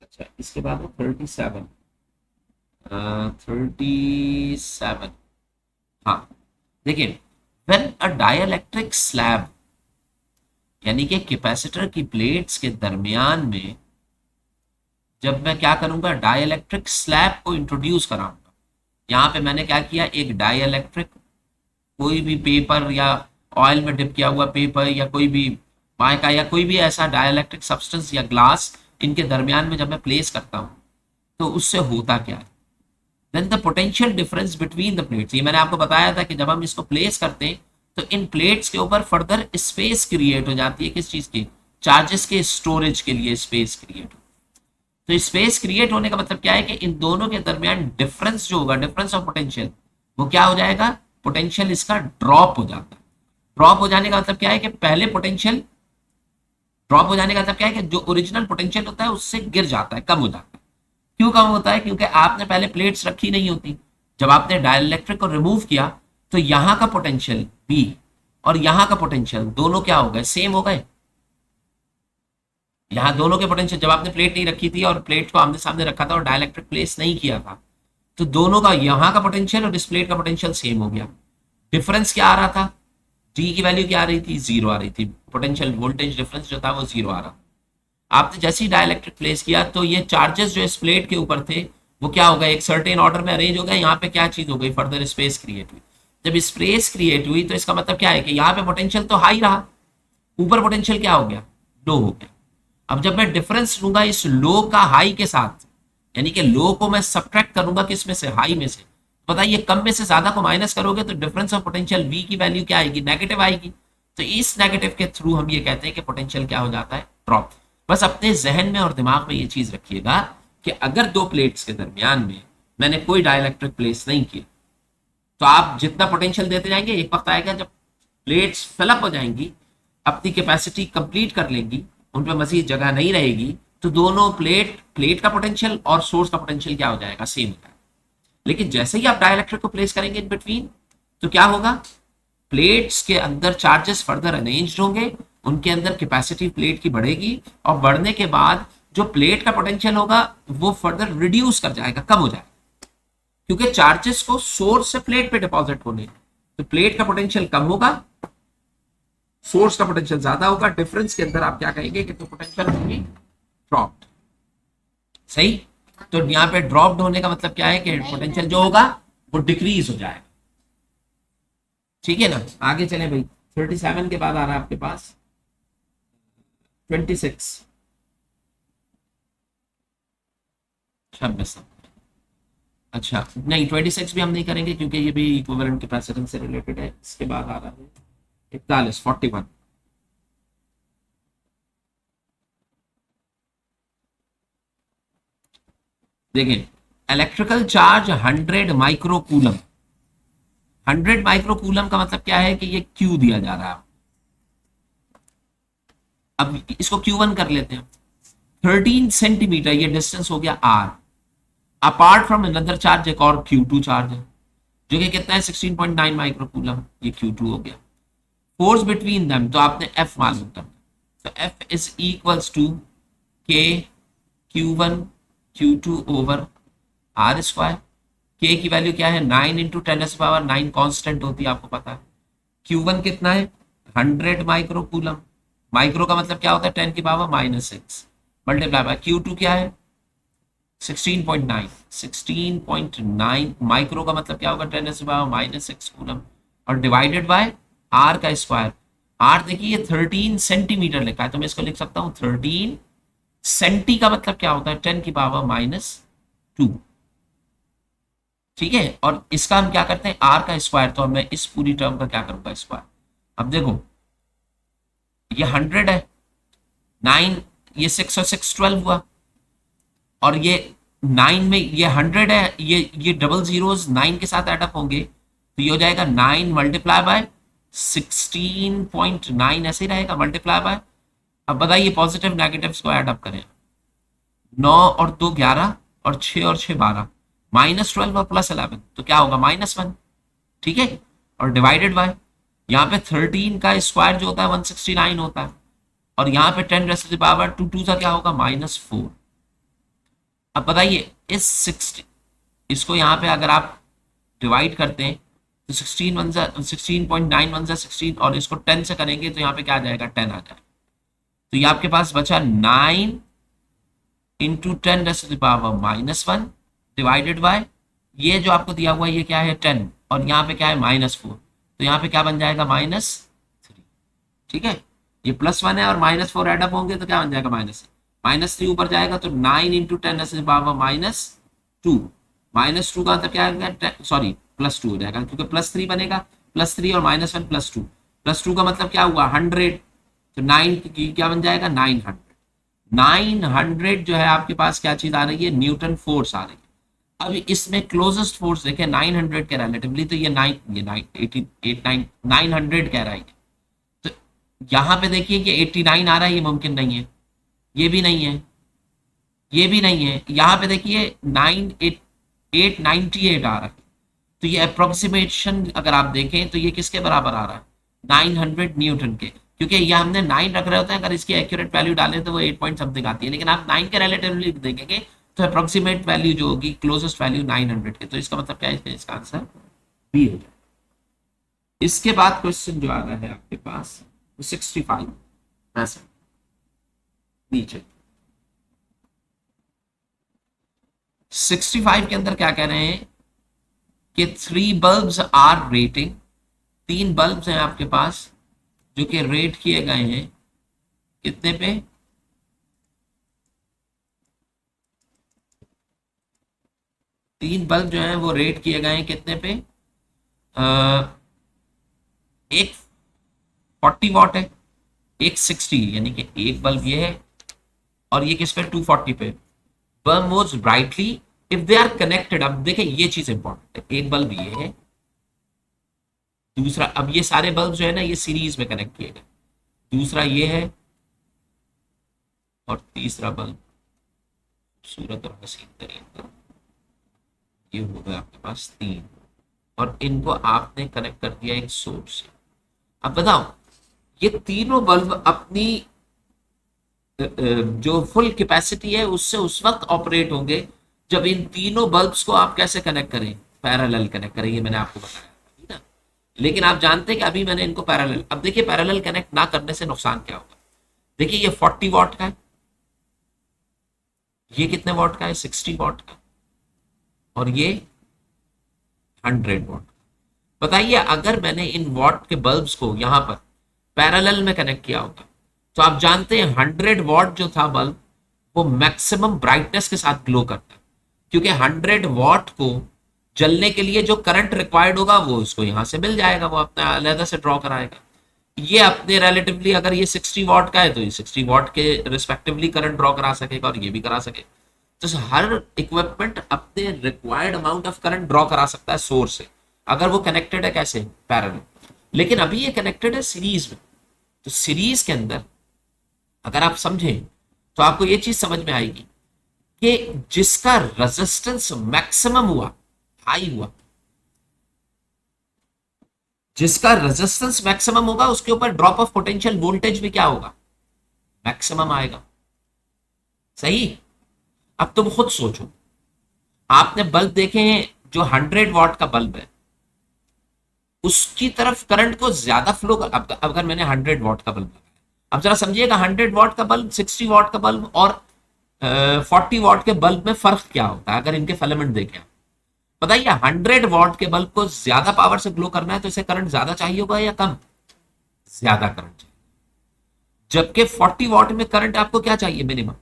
अच्छा इसके बाद 37, 37, हाँ देखिए, व्हेन अ डाइलेक्ट्रिक स्लैब यानी कि कैपेसिटर की प्लेट्स के दरमियान में जब मैं क्या करूंगा, डाइलेक्ट्रिक स्लैब को इंट्रोड्यूस कराऊंगा। यहाँ पे मैंने क्या किया, एक डाइलेक्ट्रिक कोई भी पेपर या ऑयल में डिप किया हुआ पेपर या कोई भी माइका या कोई भी ऐसा डाइलेक्ट्रिक सब्सटेंस या ग्लास, इनके दरमियान में जब मैं प्लेस करता हूँ तो उससे होता क्या है, then the potential difference between the plates. ये मैंने आपको बताया था कि जब हम इसको प्लेस करते हैं तो इन प्लेट्स के ऊपर फर्दर स्पेस क्रिएट हो जाती है, किस चीज की, चार्जेस के स्टोरेज के लिए स्पेस क्रिएट। तो स्पेस क्रिएट होने का मतलब क्या है कि इन दोनों के दरमियान डिफरेंस जो होगा, डिफरेंस ऑफ पोटेंशियल, वो क्या हो जाएगा, पोटेंशियल इसका ड्रॉप हो जाता है। ड्रॉप हो जाने का मतलब क्या है कि पहले पोटेंशियल, ड्रॉप हो जाने का मतलब क्या है कि जो ओरिजिनल पोटेंशियल होता है उससे गिर जाता है, कम हो जाता है। क्यों कम होता है, क्योंकि आपने पहले प्लेट्स रखी नहीं होती। जब आपने डाइलेक्ट्रिक को रिमूव किया तो यहाँ का पोटेंशियल बी और यहाँ का पोटेंशियल दोनों क्या हो गए, सेम हो गए। यहाँ दोनों के पोटेंशियल, जब आपने प्लेट नहीं रखी थी और प्लेट को आमने सामने रखा था और डाइलेक्ट्रिक प्लेस नहीं किया था, तो दोनों का यहाँ का पोटेंशियल और इस प्लेट का पोटेंशियल सेम हो गया। डिफरेंस क्या आ रहा था, डी की वैल्यू क्या आ रही थी, जीरो आ रही थी। पोटेंशियल वोल्टेज डिफरेंस जो था वो जीरो आ रहा। आपने जैसे ही डाइलेक्ट्रिक प्लेस किया तो ये चार्जेस जो इस प्लेट के ऊपर थे वो क्या हो गए, एक सर्टेन ऑर्डर में अरेंज हो गए। यहाँ पे क्या चीज हो गई, फर्दर स्पेस क्रिएट हुई। जब स्पेस क्रिएट हुई तो इसका मतलब क्या है कि यहाँ पे पोटेंशियल तो हाई रहा, ऊपर पोटेंशियल क्या हो गया, लो हो गया। अब जब मैं डिफरेंस लूंगा इस लो का हाई के साथ, यानी कि लो को मैं सब्ट्रैक्ट करूंगा किस में से, हाई में से, बताइए कम में से ज्यादा को माइनस करोगे तो डिफरेंस ऑफ पोटेंशियल वी की वैल्यू क्या आएगी, नेगेटिव आएगी। तो इस नेगेटिव के थ्रू हम ये कहते हैं कि पोटेंशियल क्या हो जाता है, ड्रॉप। बस अपने जहन में और दिमाग में ये चीज रखिएगा कि अगर दो प्लेट्स के दरमियान में मैंने कोई डाइलेक्ट्रिक प्लेस नहीं किया तो आप जितना पोटेंशियल देते जाएंगे, एक वक्त आएगा जब प्लेट्स फिलअप हो जाएंगी, अपनी कैपेसिटी कंप्लीट कर लेंगी, उन पर मजीद जगह नहीं रहेगी, तो दोनों प्लेट का पोटेंशियल और सोर्स का पोटेंशियल क्या हो जाएगा, सेम हो जाएगा। लेकिन जैसे ही आप डाइलेक्ट्रिक को प्लेस करेंगे इन बिटवीन, तो क्या होगा, प्लेट्स के अंदर चार्जेस फर्दर अरेंज्ड होंगे, उनके अंदर कैपेसिटी प्लेट की बढ़ेगी, और बढ़ने के बाद जो प्लेट का पोटेंशियल होगा वो फर्दर रिड्यूस कर जाएगा, कम हो जाएगा, क्योंकि चार्जेस को सोर्स से प्लेट पे डिपॉजिट होने, तो प्लेट का पोटेंशियल कम होगा, सोर्स का पोटेंशियल ज्यादा होगा। डिफरेंस के अंदर आप क्या कहेंगे कि तो पोटेंशियल होगी ड्रॉप्ड, सही। तो यहाँ पे ड्रॉप्ड होने का मतलब क्या है कि पोटेंशियल जो होगा वो डिक्रीज हो जाएगा, ठीक है ना। आगे चले भाई, 37 के बाद आ रहा है आपके पास 26, 26। अच्छा नहीं, 26 भी हम नहीं करेंगे क्योंकि ये भी इक्विवेलेंट कैपेसिटेंस से रिलेटेड है। इसके बाद आ रहा है 41, 41। देखिए, electrical charge 100 micro coulomb, 100 microcoulomb का मतलब क्या है कि ये क्यू दिया जा रहा है। अब इसको Q1 कर लेते हैं। 13 सेंटीमीटर ये डिस्टेंस हो गया R। Apart from another charge एक और Q2 चार्ज है जो कि कितना है 16.9 माइक्रोकूलम, ये Q2 हो गया। फोर्स बिटवीन देम तो आपने F मालूम करना, तो F is equals to K Q1 Q2 over R square. K की वैल्यू क्या है 9 इंटू 10⁻9 कॉन्स्टेंट होती है आपको पता है। Q1 कितना है 100 माइक्रोकूलम, माइक्रो का मतलब क्या होता है 10⁻⁻6 मल्टीप्लाई बाय Q2 क्या है 16.9, 16.9 माइक्रो का मतलब क्या होगा 10⁻⁻6 कूलम और डिवाइडेड बाय आर का स्क्वायर। आर देखिए 13 सेंटीमीटर लिखा है तो मैं इसको लिख सकता हूं 13 सेंटी का मतलब क्या होता है 10⁻⁻2। ठीक है, और इसका हम क्या करते हैं आर का स्क्वायर, तो मैं इस पूरी टर्म का क्या करूंगा स्क्वायर। अब देखो ये 100 है, 9 ये 6 और 6 12 हुआ, और ये 9 में ये 100 है, ये डबल जीरोस 9 के साथ एडअप होंगे तो ये हो जाएगा 9 मल्टीप्लाई बाय 16.9 ऐसे ही रहेगा मल्टीप्लाई बाय। अब बताइए पॉजिटिव नेगेटिव्स को एडअप करें, 9 और 2 11 और 6 और 6 12, -12 और +11 तो क्या होगा -1। ठीक है, और डिवाइडेड बाय यहाँ पे 13 का स्क्वायर जो होता है 169 होता है, और यहाँ पे 10 रेज़ टू द पावर 2 2 का क्या होगा -4। अब बताइए इस 60 इसको यहाँ पे अगर आप डिवाइड करते हैं तो 16.9 1 16 और इसको 10 से करेंगे तो यहाँ पे क्या आ जाएगा 10 आ जाएगा। तो ये आपके पास बचा 9 into 10 raise to the power -1 divided by ये जो आपको दिया हुआ है ये क्या है 10 और यहाँ पे क्या है -4, तो यहाँ पे क्या बन जाएगा -3। ठीक है, ये +1 है और -4 एडअप होंगे तो क्या बन जाएगा -3 ऊपर जाएगा तो 9 into 10 raise to the power -2, -2 का मतलब क्या है सॉरी +2 हो जाएगा क्योंकि +3 बनेगा, +3 और -1 +2, +2 का मतलब क्या हुआ 100, तो 9 की क्या बन जाएगा 900। 900 जो है आपके पास क्या चीज आ रही है न्यूटन फोर्स आ रही है। अब इसमें क्लोजेस्ट फोर्स देखें 900 के रिलेटिवली तो ये 900 कह रहा है, तो यहाँ पे देखिए कि 89 आ रहा है, ये मुमकिन नहीं है, ये भी नहीं है, ये भी नहीं है। यहाँ पे देखिए 898 आ रहा है, तो ये अप्रोक्सीमेशन अगर आप देखें तो ये किसके बराबर आ रहा है 900 न्यूटन के, क्योंकि ये हमने 9 रख रहे होते हैं, अगर इसकी एक्यूरेट वैल्यू डालें तो वो 8 पॉइंट समथिंग आती है, लेकिन आप 9 के रिलेटिवली देखेंगे तो अप्रोक्सीमेट वैल्यू जो होगी क्लोजेस्ट वैल्यू 900 के, तो इसका मतलब क्या है इसका आंसर बी हो जाए। इसके बाद क्वेश्चन जो आ रहा है आपके पास 65 ऐसा नीचे 65 के अंदर क्या कह रहे हैं कि 3 बल्ब्स आर रेटिंग, 3 बल्ब्स हैं आपके पास जो कि रेट किए गए हैं कितने पे 3 बल्ब जो हैं वो रेट किए गए हैं कितने पे एक 40 वॉट है, एक 60, यानी कि एक बल्ब ये है और ये किस पे 240 पे। Bulb moves brightly if they are connected. अब देखें ये चीज इंपॉर्टेंट है, एक बल्ब ये है, दूसरा अब ये सारे बल्ब जो है ना ये सीरीज में कनेक्ट किए गए, दूसरा ये है और तीसरा बल्ब खूबसूरत और हसीन तरीके ये हो गया आपके पास 3, और इनको आपने कनेक्ट कर दिया एक सोर्स से। अब बताओ ये तीनों बल्ब अपनी जो फुल कैपेसिटी है उससे उस वक्त ऑपरेट होंगे जब इन तीनों बल्ब्स को आप कैसे कनेक्ट करें पैरेलल कनेक्ट करें, ये मैंने आपको बताया ठीक है। लेकिन आप जानते हैं कि अभी मैंने इनको पैरेलल, अब देखिए पैरेलल कनेक्ट ना करने से नुकसान क्या होगा। देखिए ये 40 वॉट का है, ये कितने वॉट का है 60 वॉट का, और ये 100 वॉट। बताइए अगर मैंने इन वॉट के बल्ब्स को यहां पर पैरेलल में कनेक्ट किया होता तो आप जानते हैं 100 वॉट जो था बल्ब वो मैक्सिमम ब्राइटनेस के साथ ग्लो करता है, क्योंकि 100 वॉट को जलने के लिए जो करंट रिक्वायर्ड होगा वो उसको यहां से मिल जाएगा, वो अपना अलग से ड्रॉ कराएगा। ये अपने रिलेटिवली अगर ये 60 वॉट का है तो ये 60 वॉट के रिस्पेक्टिवली करंट ड्रॉ करा सकेगा और ये भी करा सकेगा। तो हर इक्विपमेंट अपने required amount of current draw करा सकता है सोर्स से, अगर वो कनेक्टेड है कैसे, पैरेलल। लेकिन अभी ये कनेक्टेड है सीरीज में, तो सीरीज के अंदर अगर आप समझें तो आपको ये चीज समझ में आएगी कि जिसका रेजिस्टेंस मैक्सिमम हुआ, हाई हुआ, जिसका रेजिस्टेंस मैक्सिमम होगा उसके ऊपर ड्रॉप ऑफ पोटेंशियल वोल्टेज भी क्या होगा, मैक्सिमम आएगा। सही। अब तुम खुद सोचो, आपने बल्ब देखे हैं, जो 100 वॉट का बल्ब है उसकी तरफ करंट को ज्यादा फ्लो कर, अब अगर मैंने 100 वॉट का बल्ब लगाया, अब जरा समझिएगा 100 वॉट का बल्ब, 60 वॉट का बल्ब और 40 वॉट के बल्ब में फर्क क्या होता है, अगर इनके फिलामेंट देखें। बताइए 100 वॉट के बल्ब को ज्यादा पावर से ग्लो करना है तो इसे करंट ज्यादा चाहिए होगा या कम, ज्यादा करंट चाहिए। जबकि 40 वॉट में करंट आपको क्या चाहिए, मिनिमम।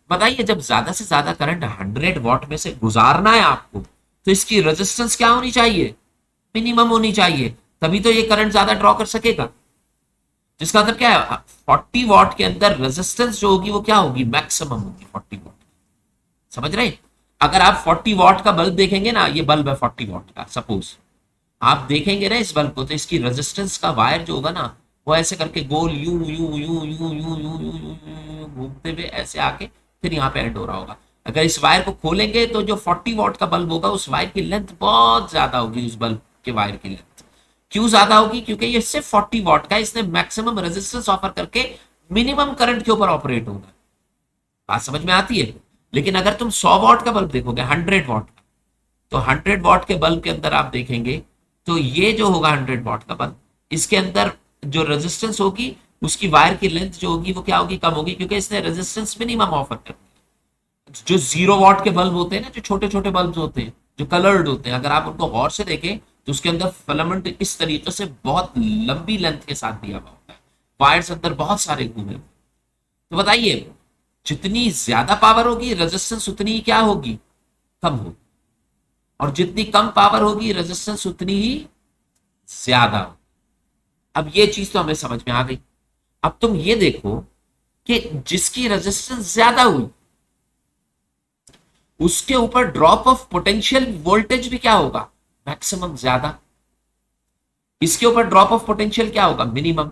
बताइए जब ज्यादा से ज्यादा करंट 100 वॉट में से गुजारना है आपको, तो इसकी रेजिस्टेंस क्या होनी चाहिए, मिनिमम होनी चाहिए, तभी तो ये करंट ज्यादा ड्रॉ कर सकेगा। जिसका मतलब क्या है, 40 वॉट के अंदर रेजिस्टेंस जो होगी वो क्या होगी, मैक्सिमम होगी 40 वॉट। समझ रहे। अगर आप 40 वॉट का बल्ब देखेंगे ना, ये बल्ब है 40 वॉट का, सपोज आप देखेंगे ना इस बल्ब को, तो इसकी रेजिस्टेंस का वायर जो होगा ना, वो ऐसे करके goal you you you you you you you you घूमते हुए ऐसे आके फिर यहाँ पे एंड हो रहा होगा। अगर इस वायर को खोलेंगे तो जो 40 वॉट का बल्ब होगा उस वायर की लेंथ बहुत ज्यादा होगी, उस बल्ब के वायर की लेंथ क्यों ज्यादा होगी, क्योंकि ये सिर्फ 40 वॉट का, इसने मैक्सिमम रेजिस्टेंस ऑफर करके मिनिमम करंट के ऊपर ऑपरेट होगा। बात समझ में आती है। लेकिन अगर तुम 100 वॉट का बल्ब देखोगे, 100 वॉट का, तो 100 वॉट के बल्ब के अंदर आप देखेंगे तो ये जो होगा 100 वॉट का बल्ब, इसके अंदर जो रेजिस्टेंस होगी उसकी वायर की लेंथ जो होगी वो क्या होगी, कम होगी, क्योंकि इसने रेजिस्टेंस मिनिमम ऑफर कर। जो 0 वॉट के बल्ब होते हैं ना, जो छोटे छोटे बल्ब होते हैं जो कलर्ड होते हैं, अगर आप उनको गौर से देखें तो उसके अंदर फिलामेंट इस तरीके से बहुत लंबी लेंथ के साथ दिया हुआ होता है, वायर्स अंदर बहुत सारे घूमे। तो बताइए जितनी ज्यादा पावर होगी रेजिस्टेंस उतनी ही क्या होगी, कम होगी, और जितनी कम पावर होगी रेजिस्टेंस उतनी ही ज्यादा होगी। अब ये चीज तो हमें समझ में आ गई। अब तुम ये देखो कि जिसकी रेजिस्टेंस ज्यादा हुई उसके ऊपर ड्रॉप ऑफ पोटेंशियल वोल्टेज भी क्या होगा, मैक्सिमम ज्यादा। इसके ऊपर ड्रॉप ऑफ पोटेंशियल क्या होगा, मिनिमम।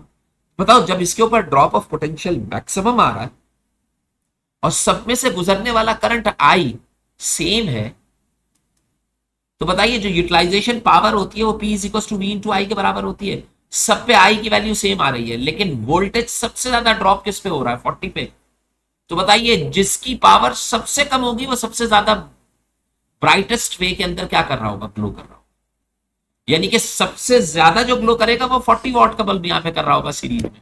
बताओ जब इसके ऊपर ड्रॉप ऑफ पोटेंशियल मैक्सिमम आ रहा है और सब में से गुजरने वाला करंट आई सेम है, तो बताइए जो यूटिलाइजेशन पावर होती है वो P is equal to V into I के बराबर होती है। सब पे आई की वैल्यू सेम आ रही है, लेकिन वोल्टेज सबसे ज्यादा ड्रॉप किस पे हो रहा है, 40 पे। तो बताइए जिसकी पावर सबसे कम होगी वो सबसे ज्यादा ब्राइटेस्ट वे के अंदर क्या कर रहा होगा, ग्लो कर रहा होगा। यानी कि सबसे ज्यादा जो ग्लो करेगा वो 40 वॉट का बल्ब यहां पे कर रहा होगा सीरीज में।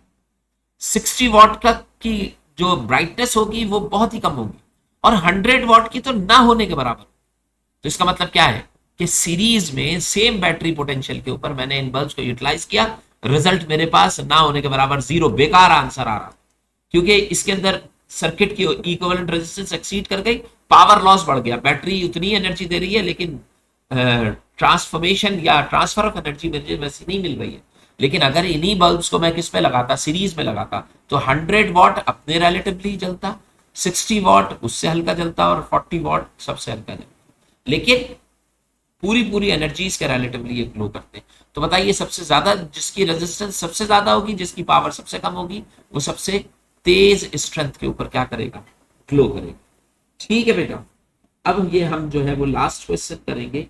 60 वॉट का की जो ब्राइटनेस होगी वो बहुत ही कम होगी, और 100 वॉट की तो ना होने के बराबर। तो इसका मतलब क्या है कि सीरीज में सेम बैटरी पोटेंशियल के ऊपर मैंने इन बल्ब्स को यूटिलाइज किया, रिजल्ट मेरे पास ना होने के बराबर 0, बेकार आंसर आ रहा, क्योंकि इसके अंदर सर्किट की इक्विवेलेंट रेजिस्टेंस एक्सीड कर गई, पावर लॉस बढ़ गया, बैटरी उतनी एनर्जी दे रही है लेकिन ट्रांसफॉर्मेशन या ट्रांसफर ऑफ एनर्जी मुझे वैसे नहीं मिल रही है। लेकिन अगर इन्हीं बल्ब्स को मैं किस पे लगाता, सीरीज में लगाता, तो 100 वॉट अपने रिलेटिवली जलता, 60 वॉट उससे हल्का जलता और 40 वॉट सबसे हल्का जलता। लेकिन पूरी पूरी एनर्जीज के रिलेटिवली ये ग्लो करते हैं। तो बताइए सबसे ज्यादा जिसकी रेजिस्टेंस सबसे ज्यादा होगी, जिसकी पावर सबसे कम होगी, वो सबसे तेज स्ट्रेंथ के ऊपर क्या करेगा, ग्लो करेगा। ठीक है बेटा। अब ये हम जो है वो लास्ट क्वेश्चन करेंगे,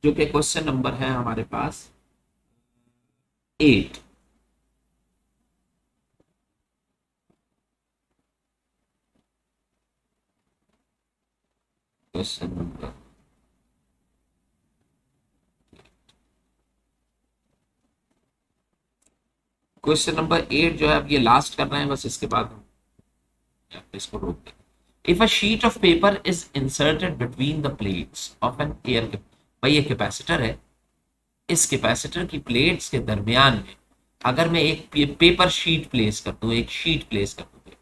जो कि क्वेश्चन नंबर है हमारे पास 8। क्वेश्चन नंबर क्वेश्चन नंबर 8 जो है अब ये लास्ट कर रहे हैं, बस इसके बाद हम इसको रोक दें। If a sheet of paper is inserted between the plates of an air, भाई ये कैपेसिटर है, इस कैपेसिटर की प्लेट्स के दरमियान में अगर मैं एक पेपर शीट प्लेस कर दूं, एक शीट प्लेस कर दूं,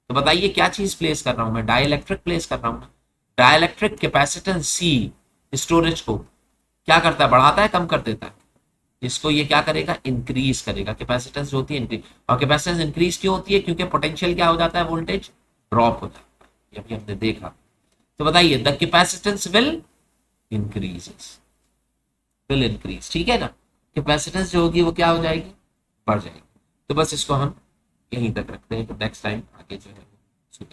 तो बताइए क्या चीज प्लेस कर रहा हूं मैं, डाइलेक्ट्रिक प्लेस कर रहा हूं। डाइलेक्ट्रिक कैपेसिटेंस सी स्टोरेज को क्या करता है, बढ़ाता है, कम कर देता है। इसको ये क्या करेगा, इंक्रीज करेगा। कैपेसिटेंस जो होती है इंक्रीज, और कैपेसिटेंस इंक्रीज क्यों होती है, क्योंकि पोटेंशियल क्या हो जाता है, वोल्टेज ड्रॉप हो जाता है, ये अभी हमने देखा। तो बताइए the capacitance will increases, will increase, ठीक है ना, कैपेसिटेंस जो होगी वो क्या हो जाएगी, बढ़ जाएगी। तो बस इसको हम यहीं तक रखते हैं, तो नेक्स्ट टाइम आगे जो है वो